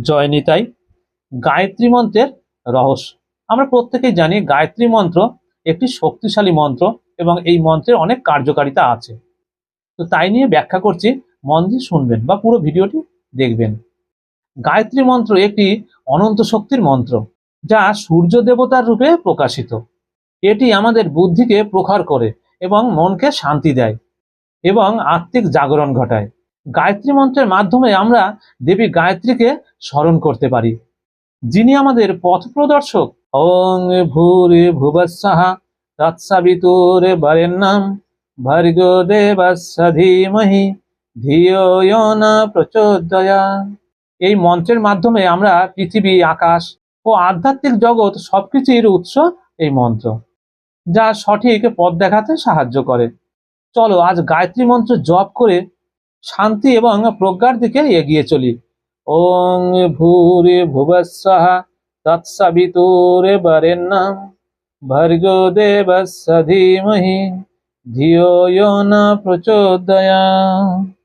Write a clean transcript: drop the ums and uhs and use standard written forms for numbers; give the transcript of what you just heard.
জয় নিতাই। গায়ত্রী মন্ত্রের রহস্য। আমরা প্রত্যেকেই জানি গায়ত্রী মন্ত্র একটি শক্তিশালী মন্ত্র এবং এই মন্ত্রের অনেক কার্যকারিতা আছে। তো তাই নিয়ে ব্যাখ্যা করছি, মন দিয়ে শুনবেন বা পুরো ভিডিওটি দেখবেন। গায়ত্রী মন্ত্র একটি অনন্ত শক্তির মন্ত্র, যা সূর্য দেবতার রূপে প্রকাশিত। এটি আমাদের বুদ্ধিকে প্রখর করে এবং মনকে শান্তি দেয় এবং আত্মিক জাগরণ ঘটায়। গায়ত্রী মন্ত্রের মাধ্যমে আমরা দেবী গায়ত্রীকে স্মরণ করতে পারি, যিনি আমাদের পথ প্রদর্শক। ওং ভূরি ভুবস্সহ তৎসবিতুর বরেণ্যং ভর্গো দেবস্য ধীমহি ধিয়ো ইয়ো ন প্রচোদয়াৎ। এই মন্ত্রের মাধ্যমে আমরা পৃথিবী, আকাশ ও আধ্যাত্মিক জগৎ সবকিছুর উৎস এই মন্ত্র, যা সঠিক পথ দেখাতে সাহায্য করে। চলো আজ গায়ত্রী মন্ত্র জপ করে শান্তি এবং প্রজ্ঞার দিকে এগিয়ে চলি। ওং ভূরি ভুবস্সহ তৎসবিতুর বরেণ্যং ভর্গো দেবস্য ধীমহি ধিয়ো ইয়ো ন প্রচোদয়াৎ।